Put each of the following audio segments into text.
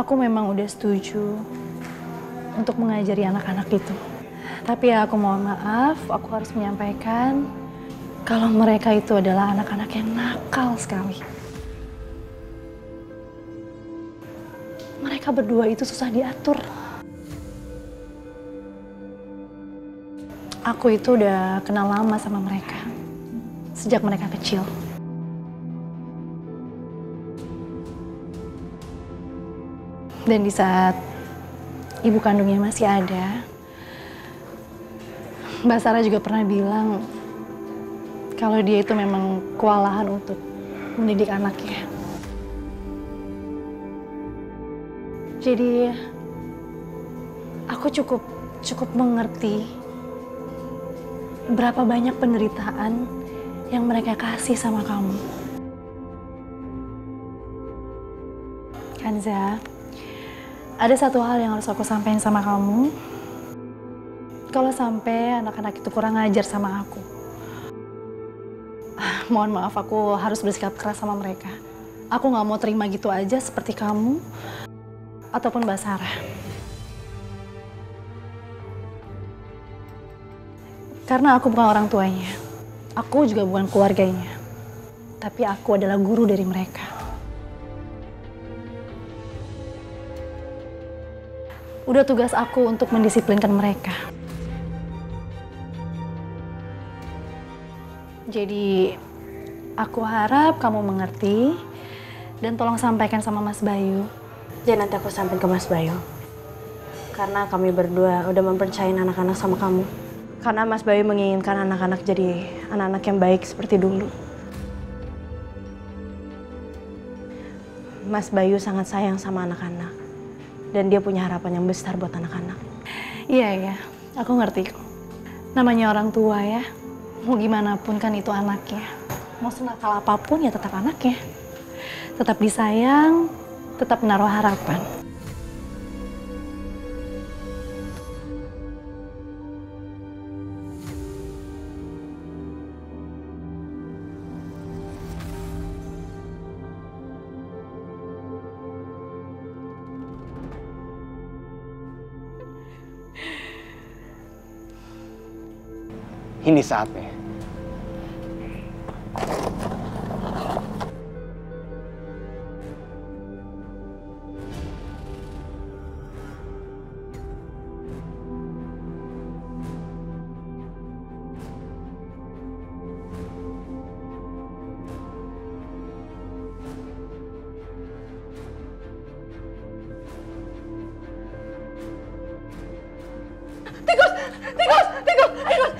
Aku memang udah setuju untuk mengajari anak-anak itu. Tapi ya aku mohon maaf, aku harus menyampaikan kalau mereka itu adalah anak-anak yang nakal sekali. Mereka berdua itu susah diatur. Aku itu udah kenal lama sama mereka, sejak mereka kecil. Dan di saat ibu kandungnya masih ada, Mbak Sarah juga pernah bilang kalau dia itu memang kewalahan untuk mendidik anaknya. Jadi aku cukup mengerti berapa banyak penderitaan yang mereka kasih sama kamu. Kanza, ada satu hal yang harus aku sampaikan sama kamu. Kalau sampai anak-anak itu kurang ajar sama aku, mohon maaf, aku harus bersikap keras sama mereka. Aku nggak mau terima gitu aja seperti kamu ataupun Mbak Sarah. Karena aku bukan orang tuanya, aku juga bukan keluarganya, tapi aku adalah guru dari mereka. Udah tugas aku untuk mendisiplinkan mereka. Jadi, aku harap kamu mengerti dan tolong sampaikan sama Mas Bayu. Jadi nanti aku sampaikan ke Mas Bayu. Karena kami berdua udah mempercayain anak-anak sama kamu. Karena Mas Bayu menginginkan anak-anak jadi anak-anak yang baik seperti dulu. Mas Bayu sangat sayang sama anak-anak. Dan dia punya harapan yang besar buat anak-anak. Iya, aku ngerti kok. Namanya orang tua ya, mau gimana pun kan itu anaknya. Mau senakal apapun ya tetap anaknya. Tetap disayang, tetap menaruh harapan. Ini saatnya.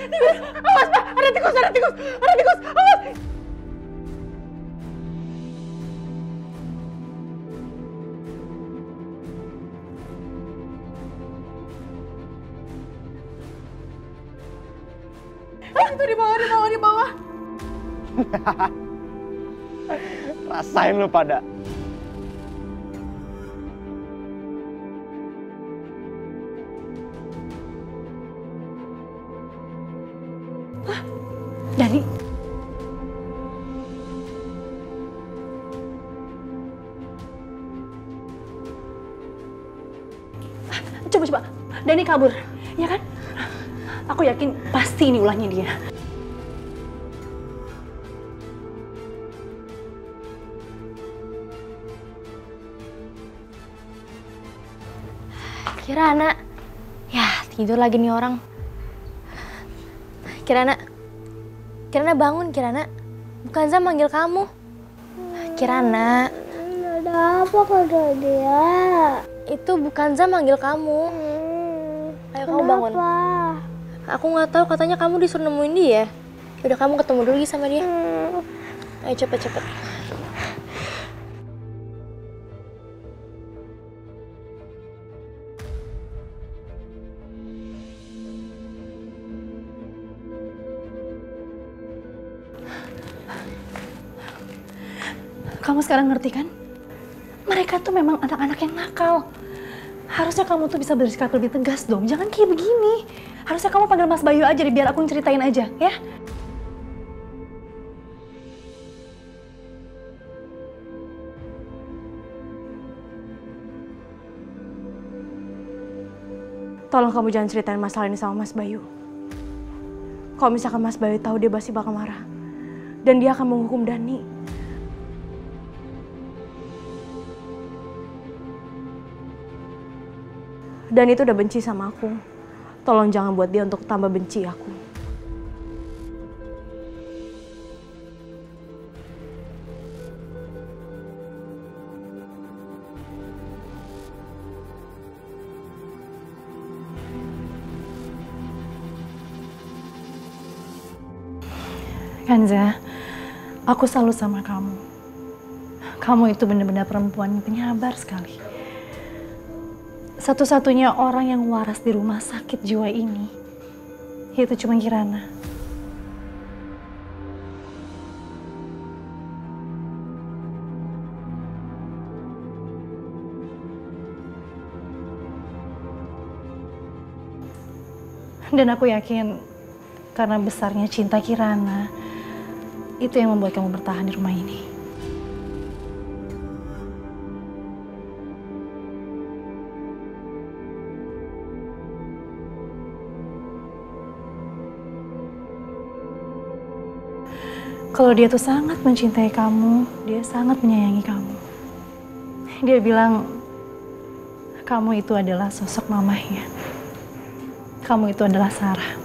Tikus! Awas, Pak! Ada tikus! Awas! Itu di bawah. Rasain lu pada. Dani. Coba. Dani kabur, ya kan? Aku yakin pasti ini ulahnya dia. Kirana. Ya, tidur lagi nih orang. Kirana bangun, Kirana. Bukan Zam manggil kamu. Kirana. Ada apa kata dia? Itu bukan Zam manggil kamu. Ayo kamu bangun. Aku nggak tahu, katanya kamu disuruh nemuin dia. Udah, kamu ketemu dulu sama dia. Ayo cepet. Kamu sekarang ngerti kan? Mereka tuh memang anak-anak yang nakal. Harusnya kamu tuh bisa bersikap lebih tegas dong. Jangan kayak begini. Harusnya kamu panggil Mas Bayu aja deh, biar aku ceritain aja, ya? Tolong kamu jangan ceritain masalah ini sama Mas Bayu. Kalau misalkan Mas Bayu tahu, dia pasti bakal marah. Dan dia akan menghukum Dani. Dan itu udah benci sama aku. Tolong jangan buat dia untuk tambah benci aku. Kanza, aku salut sama kamu. Kamu itu benar-benar perempuan yang penyabar sekali. Satu-satunya orang yang waras di rumah sakit jiwa ini, itu cuma Kirana. Dan aku yakin karena besarnya cinta Kirana, itu yang membuat kamu bertahan di rumah ini. Kalau dia tuh sangat mencintai kamu, dia sangat menyayangi kamu. Dia bilang, kamu itu adalah sosok mamahnya. Kamu itu adalah Sarah.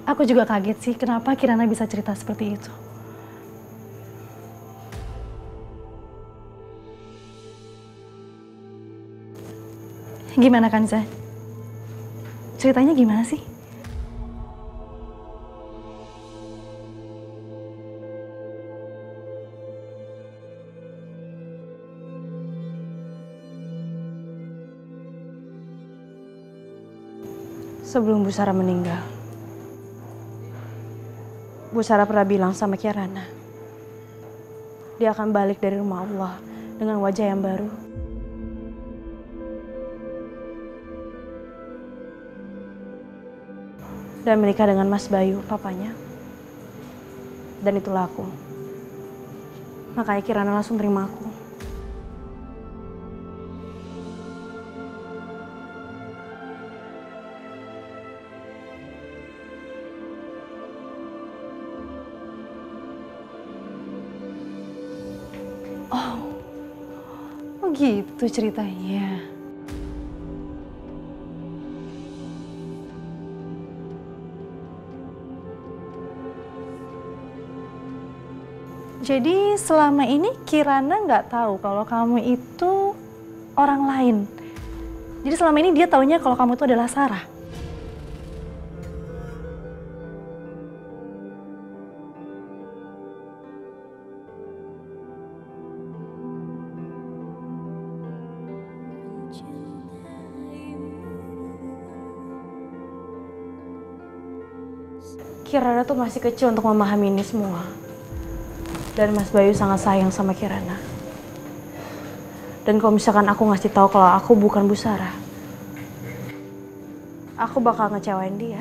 Aku juga kaget sih kenapa Kirana bisa cerita seperti itu. Gimana Kanza? Ceritanya gimana sih? Sebelum Bu Sarah meninggal, Bu Sarah pernah bilang sama Kirana, dia akan balik dari rumah Allah dengan wajah yang baru. Dan menikah dengan Mas Bayu, papanya. Dan itulah aku. Makanya Kirana langsung terima aku. Oh gitu ceritanya. Jadi selama ini Kirana nggak tahu kalau kamu itu orang lain. Jadi selama ini dia taunya kalau kamu itu adalah Sarah. Kirana tuh masih kecil untuk memahami ini semua. Dan Mas Bayu sangat sayang sama Kirana. Dan kalau misalkan aku ngasih tahu kalau aku bukan Bu Sarah, aku bakal ngecewain dia.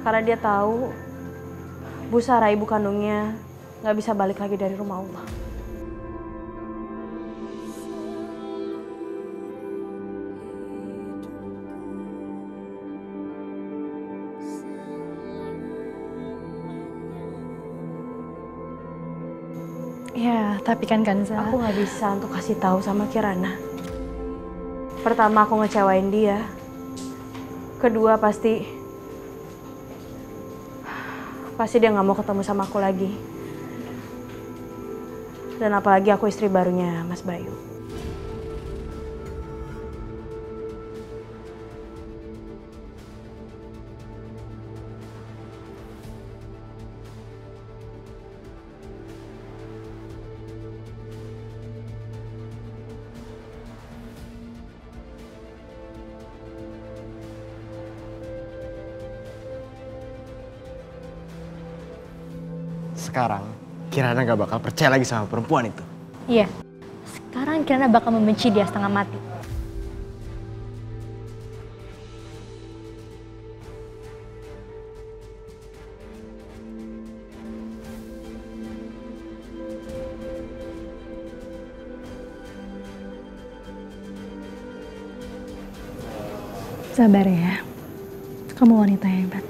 Karena dia tahu Bu Sarah, ibu kandungnya, nggak bisa balik lagi dari rumah Allah. Ya, tapi kan Kanza, Aku nggak bisa untuk kasih tahu sama Kirana. Pertama, aku ngecewain dia. Kedua, pasti dia nggak mau ketemu sama aku lagi. Dan apalagi aku istri barunya Mas Bayu. Sekarang, Kirana gak bakal percaya lagi sama perempuan itu. Iya, sekarang Kirana bakal membenci dia setengah mati. Sabar ya. Kamu wanita hebat.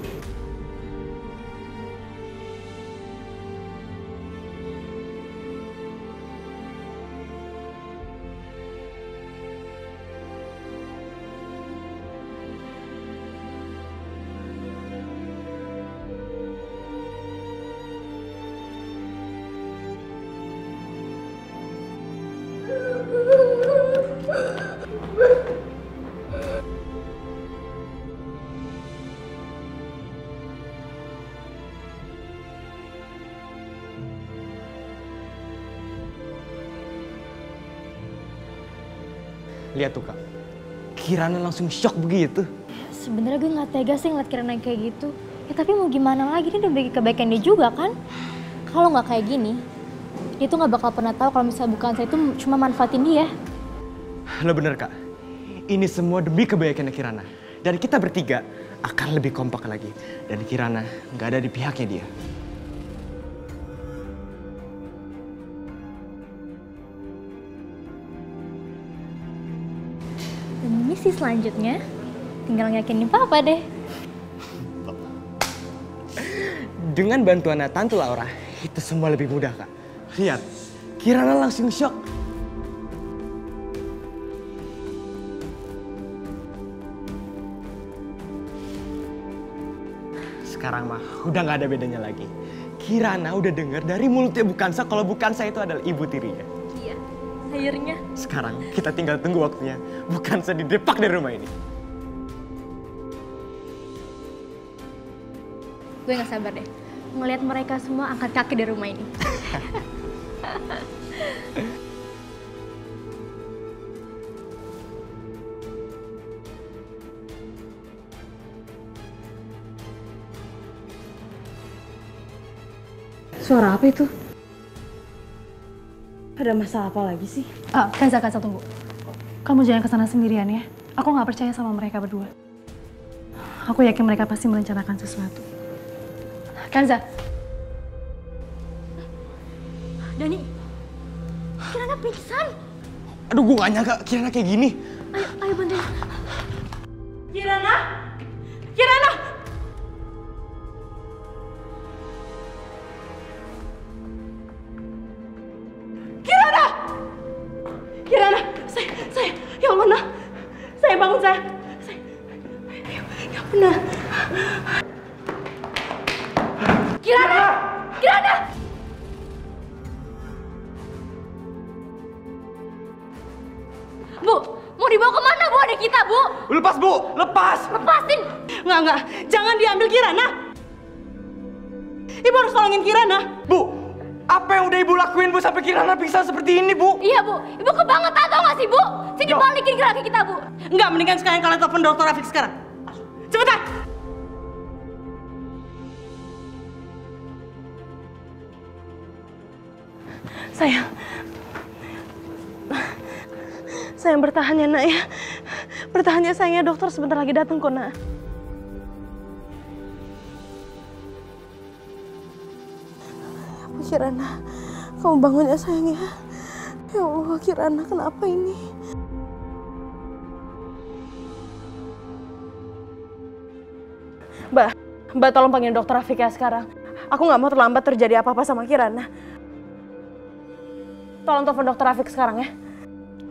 Lihat tuh Kak, Kirana langsung shock begitu. Sebenarnya gue nggak tega sih ngeliat Kirana kayak gitu. Ya tapi mau gimana lagi, ini udah bagi kebaikan dia juga kan. Kalau nggak kayak gini, dia tuh nggak bakal pernah tahu kalau misalnya bukan saya itu cuma manfaatin dia. Lo bener Kak, ini semua demi kebaikannya Kirana. Dan kita bertiga akan lebih kompak lagi. Dan Kirana nggak ada di pihaknya dia. Dan misi selanjutnya, tinggal ngeyakinin papa deh. Dengan bantuan Tante Laura, itu semua lebih mudah Kak. Lihat, Kirana langsung shock. Sekarang mah udah nggak ada bedanya lagi. Kirana udah dengar dari mulutnya Bukansa kalau Bukansa itu adalah ibu tirinya. Iya, akhirnya. Sekarang kita tinggal tunggu waktunya Bukansa didepak dari rumah ini. Gue gak sabar deh ngelihat mereka semua angkat kaki dari rumah ini. Suara apa itu? Ada masalah apa lagi sih? Kanza, tunggu. Kamu jangan kesana sendirian ya. Aku nggak percaya sama mereka berdua. Aku yakin mereka pasti merencanakan sesuatu. Kanza. Dani, Kirana pingsan. Aduh, gue gak nyangka Kirana kayak gini. Ayo bantuin. Kirana! Kirana! Kirana! Kirana! Saya, ya Allah, nah. Saya bangun, saya. Ya benar. Kirana! Kirana! Bu, mau dibawa kemana bu adik kita bu? Lepas Bu, lepas! Lepasin! Enggak. Jangan diambil Kirana. Ibu harus tolongin Kirana. Bu, apa yang udah Ibu lakuin Bu sampai Kirana pingsan seperti ini Bu? Iya bu, ibu kebangetan tau gak sih bu? Sini balikin ke laki kita bu. Enggak, mendingan sekalian kalian telepon dokter Rafiq sekarang. Cepetan! Sayang bertahan ya nak ya. Bertahan ya sayangnya, dokter sebentar lagi datang kok nak. Ya Kirana, kamu bangun ya sayang ya. Ya Allah Kirana, kenapa ini? Mbak tolong panggil dokter Rafiq ya sekarang. Aku nggak mau terlambat terjadi apa-apa sama Kirana. Tolong telepon dokter Rafiq sekarang ya.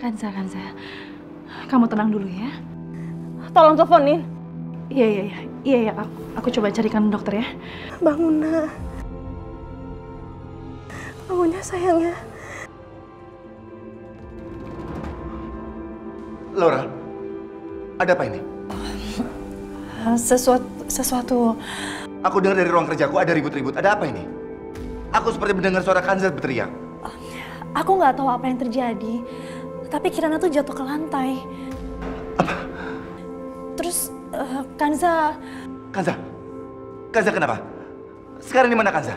Kanza. Kamu tenang dulu ya. Tolong teleponin. Iya. Aku coba carikan dokter ya. Bangun nak. Bangun ya sayangnya. Laura, ada apa ini? Sesuatu. Aku dengar dari ruang kerjaku ada ribut-ribut. Ada apa ini? Aku seperti mendengar suara Kanza berteriak. Aku nggak tahu apa yang terjadi. Tapi Kirana tuh jatuh ke lantai. Apa? Terus Kanza kenapa? Sekarang di mana Kanza?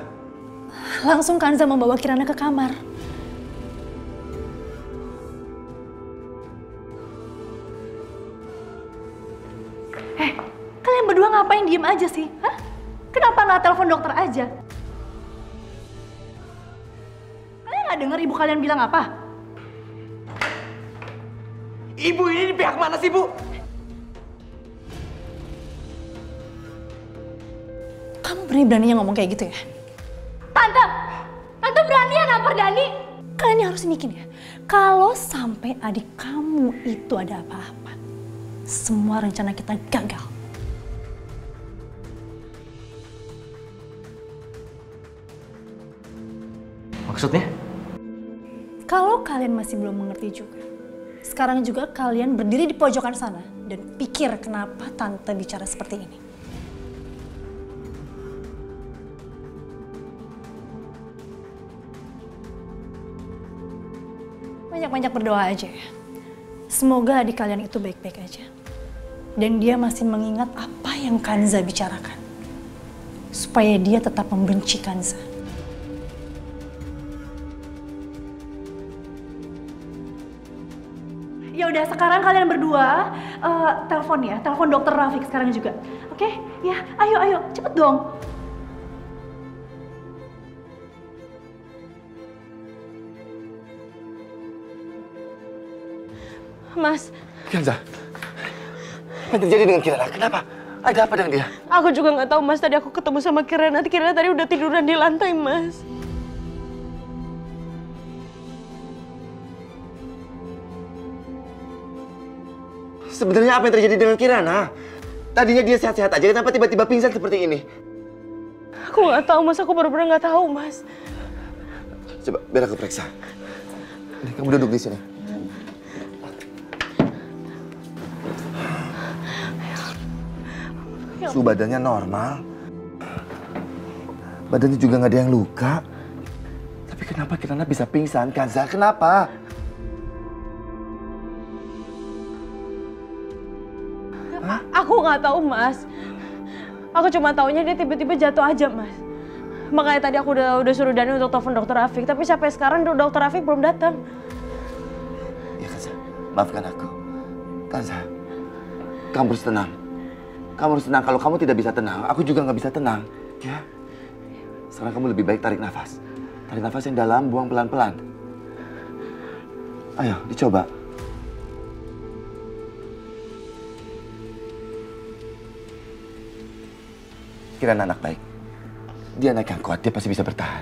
langsung Kanza membawa Kirana ke kamar. Kalian berdua ngapain diem aja sih? Hah? Kenapa nggak telepon dokter aja? Kalian nggak dengar ibu kalian bilang apa? Ibu ini di pihak mana sih Bu? Kamu berani-beraninya ngomong kayak gitu ya? Tante! Tante beranian nampar Dani? Kalian yang harus bikin ya. Kalau sampai adik kamu itu ada apa-apa, semua rencana kita gagal. Maksudnya? Kalau kalian masih belum mengerti juga, sekarang juga kalian berdiri di pojokan sana dan pikir kenapa tante bicara seperti ini. Banyak-banyak berdoa aja ya. Semoga adik kalian itu baik-baik aja. Dan dia masih mengingat apa yang Kanza bicarakan. Supaya dia tetap membenci Kanza. Ya udah, sekarang kalian berdua telepon ya, telepon dokter Rafiq sekarang juga. Oke? Ya, ayo, cepet dong. Mas, Kanza, apa yang terjadi dengan Kirana? Kenapa? Ada apa dengan dia? aku juga nggak tahu Mas. Tadi aku ketemu sama Kirana. Kirana tadi udah tiduran di lantai, Mas. Sebenarnya apa yang terjadi dengan Kirana? Tadinya dia sehat-sehat aja, kenapa tiba-tiba pingsan seperti ini? Aku nggak tahu, Mas. Aku benar-benar nggak tahu, Mas. Coba, biar aku periksa. Nih, kamu duduk di sini. Suhu badannya normal. Badannya juga nggak ada yang luka. Tapi kenapa Kirana bisa pingsan, Kanza? Kenapa? Aku nggak tahu, Mas. Aku cuma taunya dia tiba-tiba jatuh aja, Mas. Makanya tadi aku udah suruh Dani untuk telepon dokter Rafiq. Tapi sampai sekarang dokter Rafiq belum datang. Ya, Kanza. Maafkan aku. Kanza, kamu harus tenang. Kamu harus tenang. Kalau kamu tidak bisa tenang, aku juga nggak bisa tenang. Ya. Sekarang kamu lebih baik tarik nafas. Tarik nafas yang dalam, buang pelan-pelan. Ayo, dicoba. Kirana anak baik. Dia anak yang kuat, dia pasti bisa bertahan.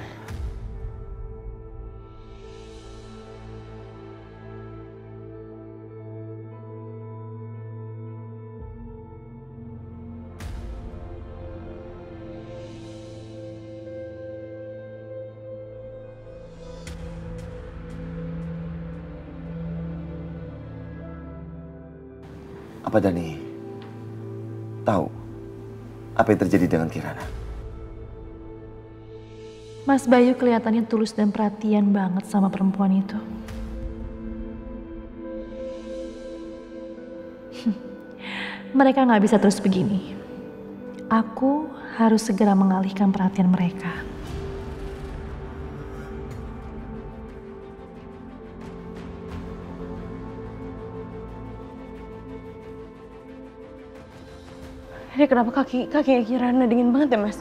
Apa Dani tahu apa yang terjadi dengan Kirana? Mas Bayu kelihatannya tulus dan perhatian banget sama perempuan itu. Mereka nggak bisa terus begini. Aku harus segera mengalihkan perhatian mereka. Ini kenapa kakinya Kirana dingin banget ya, Mas?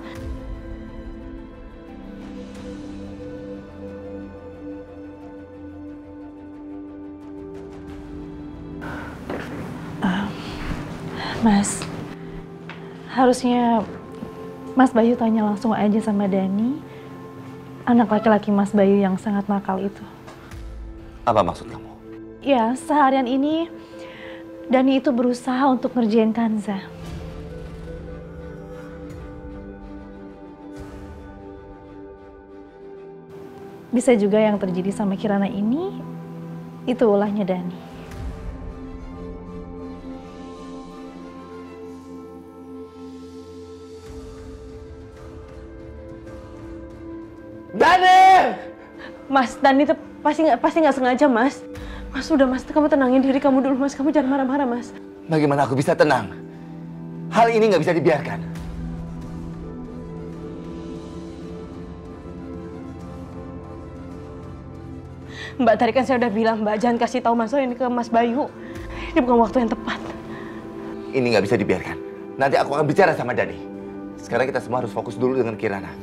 Mas, harusnya Mas Bayu tanya langsung aja sama Dani, anak laki-laki Mas Bayu yang sangat nakal itu. Apa maksud kamu? Ya, seharian ini Dani itu berusaha untuk ngerjain Kanza. Bisa juga yang terjadi sama Kirana ini, itu ulahnya Dani. Dani! Mas, Dani itu pasti nggak sengaja, Mas. Mas, udah Mas, kamu tenangin diri kamu dulu, Mas. Kamu jangan marah-marah, Mas. Bagaimana aku bisa tenang? Hal ini nggak bisa dibiarkan. Mbak, tadi kan saya udah bilang, Mbak, jangan kasih tahu masalah ini ke Mas Bayu. Ini bukan waktu yang tepat. Ini nggak bisa dibiarkan. Nanti aku akan bicara sama Dani. Sekarang kita semua harus fokus dulu dengan Kirana.